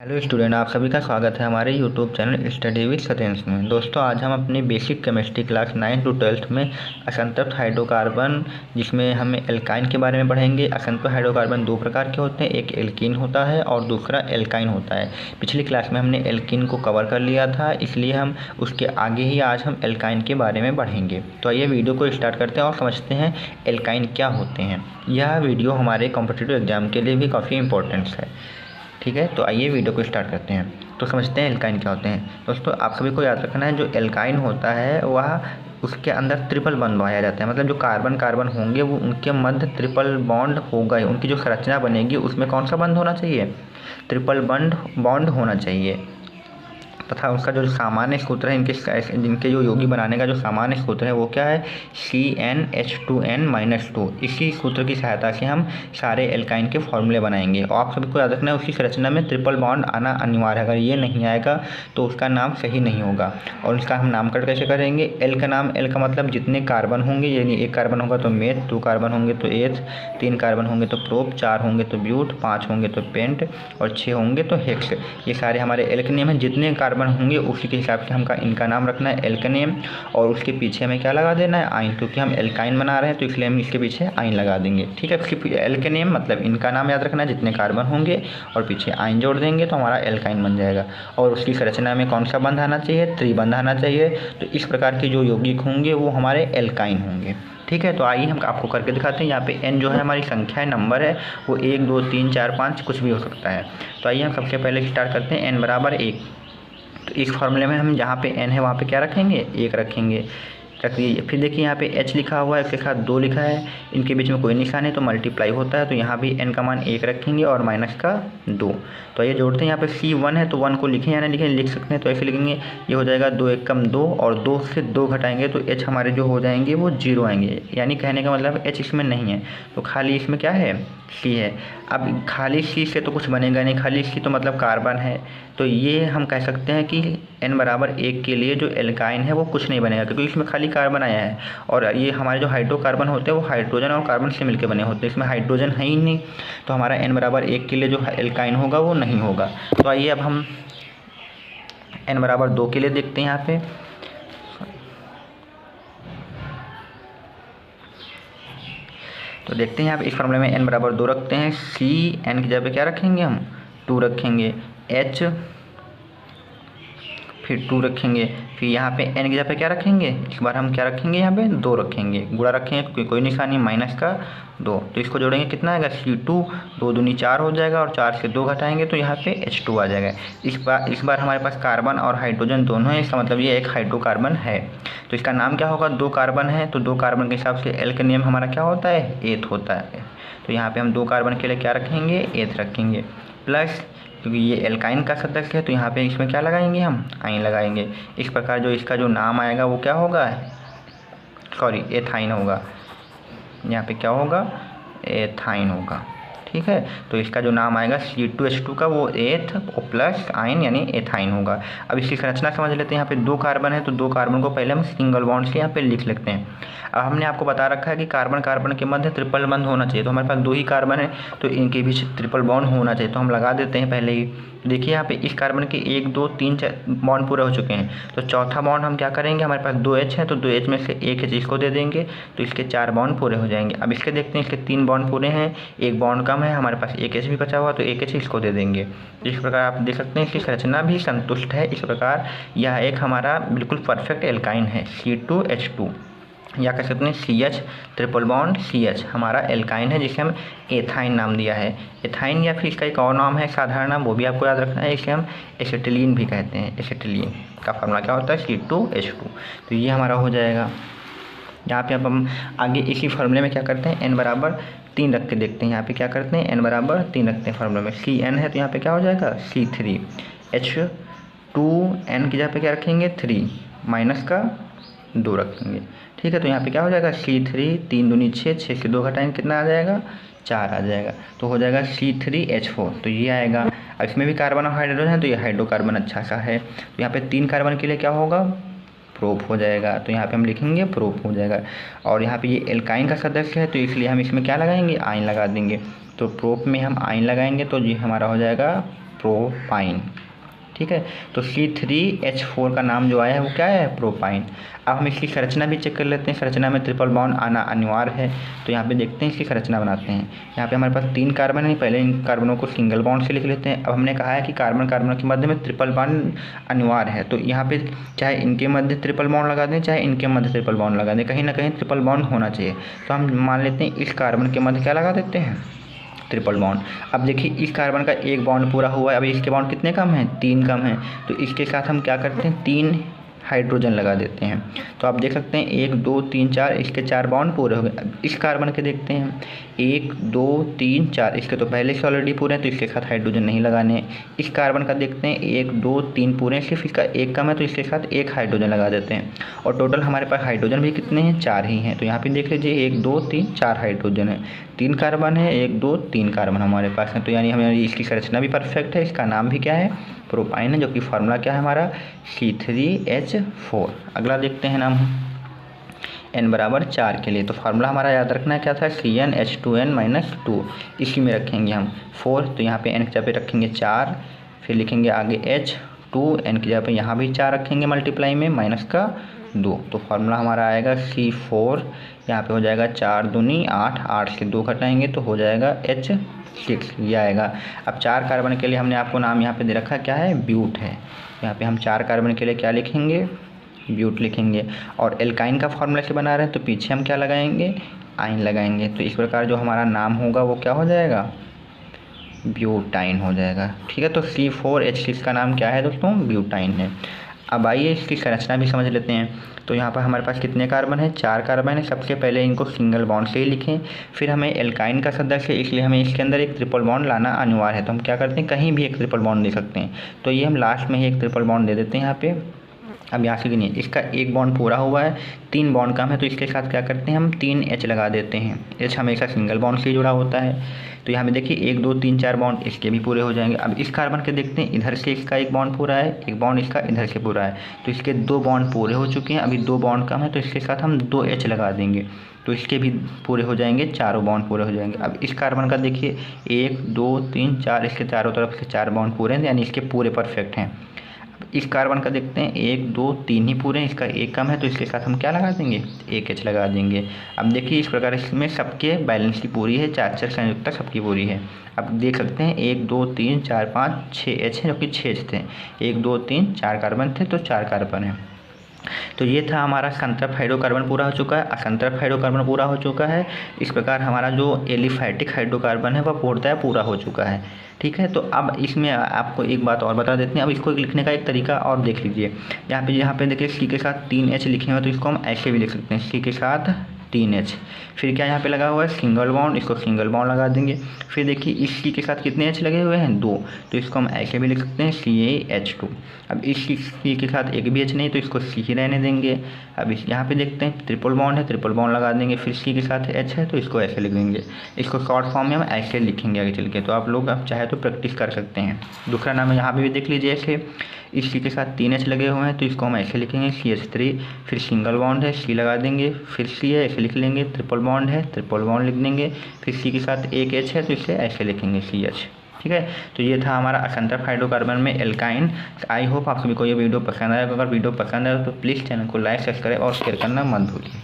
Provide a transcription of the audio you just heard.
Hello student, आप सभी का स्वागत है हमारे YouTube channel study with Satendra में। दोस्तों, आज हम अपनी बेसिक केमिस्ट्री क्लास 9 to 12 में असंतृप्त हाइड्रोकार्बन, जिसमें हमें एल्काइन के बारे में पढ़ेंगे। असंतृप्त हाइड्रोकार्बन दो प्रकार के होते हैं, एक एल्कीन होता है और दूसरा एल्काइन होता है। पिछली क्लास में हमने एल्कीन को कवर कर लिया था, इसलिए हम उसके आगे ही आज हम एल्काइन के बारे में पढ़ेंगे। तो आइए वीडियो को स्टार्ट करते हैं और समझते हैं एल्काइन क्या होते हैं। यह वीडियो हमारे कॉम्पिटिटिव एग्जाम के लिए भी काफ़ी इंपॉर्टेंट है। ठीक है, तो आइए वीडियो को स्टार्ट करते हैं। तो समझते हैं एल्काइन क्या होते हैं। दोस्तों, आप सभी को याद रखना है, जो एल्काइन होता है वह उसके अंदर ट्रिपल बॉन्ड पाया जाता है। मतलब जो कार्बन कार्बन होंगे वो उनके मध्य ट्रिपल बॉन्ड होगा ही। उनकी जो संरचना बनेगी उसमें कौन सा बॉन्ड होना चाहिए? ट्रिपल बॉन्ड होना चाहिए। तथा उसका जो सामान्य सूत्र है, जिनके जो यौगिक बनाने का जो सामान्य सूत्र है वो क्या है? CnH2n-2। इसी सूत्र की सहायता से हम सारे एल्काइन के फॉर्मूले बनाएंगे। और आप सभी को याद रखना है, उसकी संरचना में ट्रिपल बॉन्ड आना अनिवार्य है। अगर ये नहीं आएगा तो उसका नाम सही नहीं होगा। और इसका हम नामकरण कैसे करेंगे? एल का मतलब जितने कार्बन होंगे, यानी एक कार्बन होगा तो मेथ, 2 कार्बन होंगे तो एथ, 3 कार्बन होंगे तो प्रोप, 4 होंगे तो ब्यूट, 5 होंगे तो पेंट और 6 होंगे तो हेक्स। ये सारे हमारे एल के नेम हैं। जितने कार्बन होंगे उसी के हिसाब से हमका इनका नाम रखना है, एल का नेम। और उसके पीछे हमें क्या लगा देना है? आइन, क्योंकि हम एल्काइन बना रहे हैं तो इसलिए हम इसके पीछे आइन लगा देंगे। ठीक है, एल के नेम मतलब इनका नाम याद रखना है, जितने कार्बन होंगे, और पीछे आइन जोड़ देंगे तो हमारा एल्काइन बन जाएगा। और उसकी संरचना में कौन सा बंध आना चाहिए? त्रिबंध आना चाहिए। तो इस प्रकार के जो यौगिक होंगे वो हमारे एल्काइन होंगे। ठीक है, तो आइए हम आपको करके दिखाते हैं। यहाँ पे n जो है हमारी संख्या है, नंबर है, वो 1 2 3 4 5 कुछ भी हो सकता है। तो आइए हम सबसे पहले स्टार्ट करते हैं। n बराबर 1। तो इस फॉर्मूले में हम जहाँ पे n है वहाँ पे क्या रखेंगे? 1 रखेंगे। रख दीजिए। फिर देखिए यहाँ पे h लिखा हुआ है, इसके साथ 2 लिखा है, इनके बीच में कोई निशान है तो मल्टीप्लाई होता है। तो यहाँ भी n का मान 1 रखेंगे और माइनस का 2। तो ये जोड़ते हैं। यहाँ पे C1 है तो 1 को लिखें या नहीं लिखें, लिख सकते हैं। तो ऐसे लिखेंगे, ये हो जाएगा 2 1 कम 2, और 2 से 2 घटाएंगे तो h हमारे जो हो जाएंगे वो 0 आएंगे। यानी कहने का मतलब h इसमें नहीं है, तो खाली इसमें क्या है? C है। अब खाली C से तो कुछ बनेगा नहीं, खाली C तो मतलब कार्बन है। तो ये हम कह सकते हैं कि n बराबर 1 के लिए जो एल्काइन है वो कुछ नहीं बनेगा, क्योंकि इसमें खाली कार्बन आया है। और ये हमारे जो हाइड्रोकार्बन होते हैं वो हाइड्रोजन और कार्बन से मिलकर बने होते हैं, इसमें हाइड्रोजन है ही नहीं। तो हमारा n बराबर 1 के लिए जो एल्काइन होगा वो नहीं होगा। तो आइए अब हम n बराबर 2 के लिए देखते हैं। यहाँ पे तो देखते हैं, यहाँ पे इस फॉर्मूले में n बराबर 2 रखते हैं। n की जगह पे क्या रखेंगे? हम 2 रखेंगे। h फिर 2 रखेंगे। फिर यहाँ पे n की जगह पे क्या रखेंगे? इस बार हम क्या रखेंगे? यहाँ पे 2 रखेंगे। गुणा रखेंगे क्योंकि कोई निशान नहीं, माइनस का 2। तो इसको जोड़ेंगे, कितना आएगा? C2, 2 दूनी 4 हो जाएगा, और 4 से 2 घटाएंगे तो यहाँ पे H2 आ जाएगा। इस बार हमारे पास कार्बन और हाइड्रोजन दोनों है, इसका मतलब ये एक हाइड्रोकार्बन है। तो इसका नाम क्या होगा? 2 कार्बन है तो 2 कार्बन के हिसाब से एल का नेम हमारा क्या होता है? एथ होता है। तो यहाँ पे हम 2 कार्बन के लिए क्या रखेंगे? एथ रखेंगे। प्लस, क्योंकि ये एल्काइन का सदस्य है तो यहाँ पे इसमें क्या लगाएंगे? हम आइन लगाएंगे। इस प्रकार जो इसका जो नाम आएगा वो क्या होगा? सॉरी, एथाइन होगा। यहाँ पे क्या होगा? एथाइन होगा। ठीक है, तो इसका जो नाम आएगा C2H2 का वो एथ और प्लस आइन यानी एथाइन होगा। अब इसकी संरचना समझ लेते हैं। यहाँ पे 2 कार्बन है तो 2 कार्बन को पहले हम सिंगल बॉन्ड से यहाँ पे लिख लेते हैं। अब हमने आपको बता रखा है कि कार्बन कार्बन के मध्य ट्रिपल बॉन्ड होना चाहिए, तो हमारे पास 2 ही कार्बन है तो इनके बीच ट्रिपल बॉन्ड होना चाहिए, तो हम लगा देते हैं पहले ही। देखिए यहाँ पे इस कार्बन के 1 2 3 4 बॉन्ड पूरे हो चुके हैं, तो चौथा बॉन्ड हम क्या करेंगे? हमारे पास 2H है तो 2H में से 1 H इसको दे देंगे तो इसके 4 बॉन्ड पूरे हो जाएंगे। अब इसके देखते हैं, इसके 3 बॉन्ड पूरे हैं, 1 बॉन्ड कम है, हमारे पास 1 H भी बचा हुआ तो 1 H इसको दे देंगे। इस प्रकार आप देख सकते हैं इसकी संरचना भी संतुष्ट है। इस प्रकार यह एक हमारा बिल्कुल परफेक्ट एल्काइन है, C2H2, या कह सकते हैं CH ट्रिपल बॉन्ड CH हमारा एल्काइन है, जिसे हम एथाइन नाम दिया है। एथाइन या फिर इसका एक और नाम है साधारण नाम, वो भी आपको याद रखना है, इसे हम एसिटिलीन भी कहते हैं। एसिटिलीन का फॉर्मूला क्या होता है? C2H2। तो ये हमारा हो जाएगा। यहाँ पे अब हम आगे इसी फॉर्मूले में क्या करते हैं? n बराबर 3 रख के देखते हैं। यहाँ पे क्या करते हैं? n बराबर 3 रखते हैं फॉर्मूले में। Cn है तो यहाँ पे क्या हो जाएगा? C3। H2n की जगह पे क्या रखेंगे? 3 माइनस का 2 रखेंगे। ठीक है, तो यहाँ पे क्या हो जाएगा? C3, 3 दूनी 6, 6 से 2 घटाएंगे कितना आ जाएगा? 4 आ जाएगा। तो हो जाएगा C3H4। तो ये आएगा। अब इसमें भी कार्बन और हाइड्रोजन है तो ये हाइड्रोकार्बन अच्छा सा है। तो यहाँ पे 3 कार्बन के लिए क्या होगा? प्रोप हो जाएगा। तो यहाँ पे हम लिखेंगे प्रोप हो जाएगा। और यहाँ पे ये एल्काइन का सदस्य है तो इसलिए हम इसमें क्या लगाएंगे? आइन लगा देंगे। तो प्रोप में हम आइन लगाएंगे तो ये हमारा हो जाएगा प्रोपाइन। ठीक है, तो C3H4 का नाम जो आया है वो क्या है, प्रोपाइन। अब हम इसकी संरचना भी चेक कर लेते हैं। संरचना में ट्रिपल बॉन्ड आना अनिवार्य है, तो यहाँ पे देखते हैं इसकी संरचना बनाते हैं। यहाँ पे हमारे पास 3 कार्बन है, पहले इन कार्बनों को सिंगल बॉन्ड से लिख लेते हैं। अब हमने कहा है कि कार्बन कार्बन के मध्य में ट्रिपल बॉन्ड अनिवार्य है, तो यहाँ पे चाहे इनके मध्य ट्रिपल बॉन्ड लगा दें, चाहे इनके मध्य ट्रिपल बॉन्ड लगा दें, कहीं ना कहीं ट्रिपल बॉन्ड होना चाहिए। तो हम मान लेते हैं इस कार्बन के मध्य क्या लगा देते हैं, ट्रिपल बॉन्ड। अब देखिए इस कार्बन का एक बॉन्ड पूरा हुआ है, अभी इसके बॉन्ड कितने कम हैं, 3 कम हैं, तो इसके साथ हम क्या करते हैं, 3 हाइड्रोजन लगा देते हैं। तो आप देख सकते हैं 1 2 3 4, इसके 4 बॉन्ड पूरे हो गए। अब इस कार्बन के देखते हैं 1 2 3 4, इसके तो पहले से ऑलरेडी पूरे हैं, तो इसके साथ हाइड्रोजन नहीं लगाने हैं। इस कार्बन का देखते हैं 1 2 3 पूरे हैं, सिर्फ इसका एक कम है, तो इसके साथ 1 हाइड्रोजन लगा देते हैं। और टोटल हमारे पास हाइड्रोजन भी कितने हैं, 4 ही हैं। तो यहाँ पे देख लीजिए 1 2 3 4 हाइड्रोजन है, 3 कार्बन है, 1 2 3 कार्बन हमारे पास है। तो यानी हमारी इसकी संरचना भी परफेक्ट है। इसका नाम भी क्या है, प्रोपाइन है, जो कि फार्मूला क्या है हमारा, C3H4। अगला देखते हैं नाम n बराबर 4 के लिए। तो फार्मूला हमारा याद रखना है क्या था, CnH2n-2, इसी में रखेंगे हम 4, तो यहाँ पे n की जगह पे रखेंगे 4, फिर लिखेंगे आगे H2, n की जगह पे यहाँ भी 4 रखेंगे मल्टीप्लाई में माइनस का 2, तो फार्मूला हमारा आएगा C4, यहाँ पे हो जाएगा 4 दूनी 8, 8 से 2 घटाएंगे तो हो जाएगा H6, ये आएगा। अब 4 कार्बन के लिए हमने आपको नाम यहाँ पे दे रखा है क्या है, ब्यूट है। यहाँ पे हम 4 कार्बन के लिए क्या लिखेंगे, ब्यूट लिखेंगे। और एल्काइन का फार्मूला से बना रहे हैं तो पीछे हम क्या लगाएंगे, आइन लगाएंगे। तो इस प्रकार जो हमारा नाम होगा वो क्या हो जाएगा, ब्यूटाइन हो जाएगा। ठीक है, तो C4H6 का नाम क्या है दोस्तों, ब्यूटाइन है। अब आइए इसकी संरचना भी समझ लेते हैं। तो यहाँ पर हमारे पास कितने कार्बन है, 4 कार्बन है। सबसे पहले इनको सिंगल बॉन्ड से ही लिखें, फिर हमें एल्काइन का सदस्य है, इसलिए हमें इसके अंदर एक ट्रिपल बॉन्ड लाना अनिवार्य है। तो हम क्या करते हैं, कहीं भी एक ट्रिपल बॉन्ड दे सकते हैं, तो ये हम लास्ट में ही एक ट्रिपल बॉन्ड दे देते हैं यहाँ पे। अब यहाँ से गिनिए, इसका एक बॉन्ड पूरा हुआ है, 3 बॉन्ड कम है, तो इसके साथ क्या करते हैं हम 3H लगा देते हैं। H हमेशा सिंगल बॉन्ड से जुड़ा होता है, तो यहाँ पे देखिए 1 2 3 4 बॉन्ड इसके भी पूरे हो जाएंगे। अब इस कार्बन के देखते हैं, इधर से इसका एक बॉन्ड पूरा है, एक बॉन्ड इसका इधर से पूरा है, तो इसके 2 बॉन्ड पूरे हो चुके हैं। अभी 2 बॉन्ड कम है, तो इसके साथ हम 2H लगा देंगे, तो इसके भी पूरे हो जाएंगे, चारों बॉन्ड पूरे हो जाएंगे। अब इस कार्बन का देखिए 1 2 3 4, इसके चारों तरफ से 4 बॉन्ड पूरे हैं, यानी इसके पूरे परफेक्ट हैं। इस कार्बन का देखते हैं 1 2 3 ही पूरे हैं, इसका एक कम है, तो इसके साथ हम क्या लगा देंगे, 1H लगा देंगे। अब देखिए इस प्रकार इसमें सबके बैलेंस की पूरी है, 4 संयुक्ता सबकी पूरी है। अब देख सकते हैं 1 2 3 4 5 6 H है, जो कि 6 थे, 1 2 3 4 कार्बन थे, तो 4 कार्बन है। तो ये था हमारा संतृप्त हाइड्रोकार्बन पूरा हो चुका है, असंतृप्त हाइड्रोकार्बन पूरा हो चुका है। इस प्रकार हमारा जो एलिफैटिक हाइड्रोकार्बन है वह पूर्णतः पूरा हो चुका है। ठीक है, तो अब इसमें आपको एक बात और बता देते हैं। अब इसको लिखने का एक तरीका और देख लीजिए। यहाँ पे देखिए C के साथ 3H लिखे हुए, तो इसको हम ऐसे भी लिख सकते हैं, C के साथ 3H। फिर क्या यहाँ पे लगा हुआ है, सिंगल बॉन्ड, इसको सिंगल बॉन्ड लगा देंगे। फिर देखिए इस C के साथ कितने H लगे हुए हैं, 2, तो इसको हम ऐसे भी लिख सकते हैं CaH2। अब इस C के साथ एक भी H नहीं, तो इसको C ही रहने देंगे। अब इस यहाँ पे देखते हैं ट्रिपल बॉन्ड है, ट्रिपल बॉन्ड लगा देंगे। फिर C के साथ H है, तो इसको ऐसे लिख देंगे। इसको शॉर्ट फॉर्म में हम ऐसे लिखेंगे आगे चल के, तो आप लोग अब चाहे तो प्रैक्टिस कर सकते हैं। दूसरा नाम है यहाँ पे भी देख लीजिए, ऐसे इस C के साथ 3H लगे हुए हैं, तो इसको हम ऐसे लिखेंगे CH3। फिर सिंगल बॉन्ड है, C लगा देंगे, फिर C है ऐसे लिख लेंगे, ट्रिपल बॉन्ड है, ट्रिपल बॉन्ड लिख देंगे। फिर C के साथ एक H है, तो इसे ऐसे लिखेंगे CH। ठीक है, तो ये था हमारा असंतृप्त हाइड्रोकार्बन में एल्काइन। आई होप आप सभी को ये वीडियो पसंद आएगा। अगर वीडियो पसंद आए तो प्लीज़ चैनल को लाइक सब्सक्राइब और शेयर करना मत भूलिए।